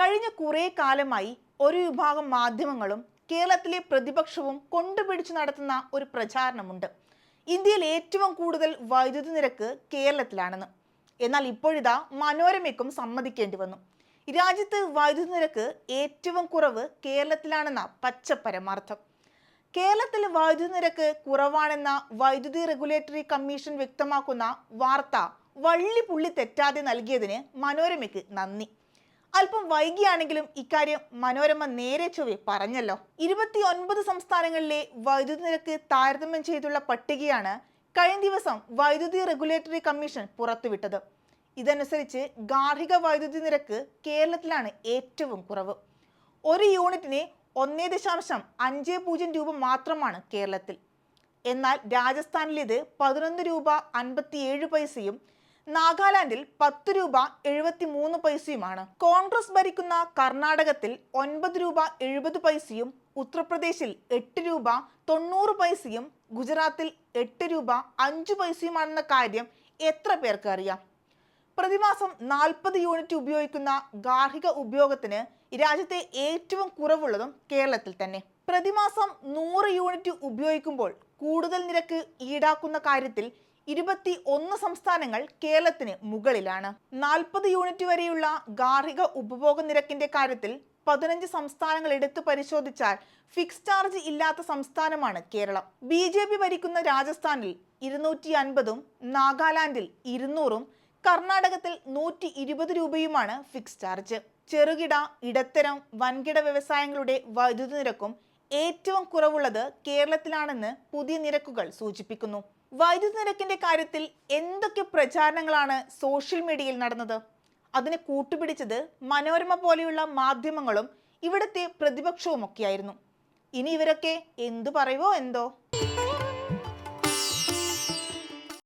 കഴിഞ്ഞ കുറേ കാലമായി ഒരു വിഭാഗം മാധ്യമങ്ങളും കേരളത്തിലെ പ്രതിപക്ഷവും കൊണ്ടുപിടിച്ചു നടത്തുന്ന ഒരു പ്രചാരണമുണ്ട്. ഇന്ത്യയിൽ ഏറ്റവും കൂടുതൽ വൈദ്യുതി നിരക്ക് കേരളത്തിലാണെന്ന്. എന്നാൽ ഇപ്പോഴിതാ മനോരമയ്ക്കും സമ്മതിക്കേണ്ടി വന്നു. രാജ്യത്ത് വൈദ്യുതി നിരക്ക് ഏറ്റവും കുറവ് കേരളത്തിലാണെന്ന പച്ചപ്പരമാർത്ഥം. കേരളത്തിൽ വൈദ്യുതി നിരക്ക് കുറവാണെന്ന വൈദ്യുതി റെഗുലേറ്ററി കമ്മീഷൻ വ്യക്തമാക്കുന്ന വാർത്ത വള്ളി പുള്ളി തെറ്റാതെ നൽകിയതിന് മനോരമയ്ക്ക് നന്ദി. അല്പം വൈകിയാണെങ്കിലും ഇക്കാര്യം മനോരമ നേരെ ചൊവ്വെ പറഞ്ഞല്ലോ. 29 സംസ്ഥാനങ്ങളിലെ വൈദ്യുതി നിരക്ക് താരതമ്യം ചെയ്തുള്ള പട്ടികയാണ് കഴിഞ്ഞ ദിവസം വൈദ്യുതി റെഗുലേറ്ററി കമ്മീഷൻ പുറത്തുവിട്ടത്. ഇതനുസരിച്ച് ഗാർഹിക വൈദ്യുതി നിരക്ക് കേരളത്തിലാണ് ഏറ്റവും കുറവ്. ഒരു യൂണിറ്റിന് 1.50 രൂപ മാത്രമാണ് കേരളത്തിൽ. എന്നാൽ രാജസ്ഥാനിലേത് 11 രൂപ 57 പൈസയും നാഗാലാൻഡിൽ 10 രൂപ 73 പൈസയുമാണ്. കോൺഗ്രസ് ഭരിക്കുന്ന കർണാടകത്തിൽ 9 രൂപ 70 പൈസയും ഉത്തർപ്രദേശിൽ 8 രൂപ 90 പൈസയും ഗുജറാത്തിൽ 8 രൂപ 5 പൈസയുമാണെന്ന കാര്യം എത്ര പേർക്ക് അറിയാം? പ്രതിമാസം 40 യൂണിറ്റ് ഉപയോഗിക്കുന്ന ഗാർഹിക ഉപയോഗത്തിന് രാജ്യത്തെ ഏറ്റവും കുറവുള്ളതും കേരളത്തിൽ തന്നെ. പ്രതിമാസം 100 യൂണിറ്റ് ഉപയോഗിക്കുമ്പോൾ കൂടുതൽ നിരക്ക് ഈടാക്കുന്ന കാര്യത്തിൽ 21 സംസ്ഥാനങ്ങൾ കേരളത്തിന് മുകളിലാണ്. 40 യൂണിറ്റ് വരെയുള്ള ഗാർഹിക ഉപഭോഗ നിരക്കിന്റെ കാര്യത്തിൽ 15 സംസ്ഥാനങ്ങൾ എടുത്തു പരിശോധിച്ചാൽ ഫിക്സ് ചാർജ് ഇല്ലാത്ത സംസ്ഥാനമാണ് കേരളം. BJP ഭരിക്കുന്ന രാജസ്ഥാനിൽ 250ഉം നാഗാലാൻഡിൽ 200ഉം കർണാടകത്തിൽ 120 രൂപയുമാണ് ഫിക്സ് ചാർജ്. ചെറുകിട, ഇടത്തരം, വൻകിട വ്യവസായങ്ങളുടെ വൈദ്യുതി നിരക്കും ഏറ്റവും കുറവുള്ളത് കേരളത്തിലാണെന്ന് പുതിയ നിരക്കുകൾ സൂചിപ്പിക്കുന്നു. വൈദ്യുതി നിരക്കിന്റെ കാര്യത്തിൽ എന്തൊക്കെ പ്രചാരണങ്ങളാണ് സോഷ്യൽ മീഡിയയിൽ നടന്നത്? അതിനെ കൂട്ടുപിടിച്ചത് മനോരമ പോലെയുള്ള മാധ്യമങ്ങളും ഇവിടുത്തെ പ്രതിപക്ഷവുമൊക്കെയായിരുന്നു. ഇനി ഇവരൊക്കെ എന്തു പറയുവോ എന്തോ.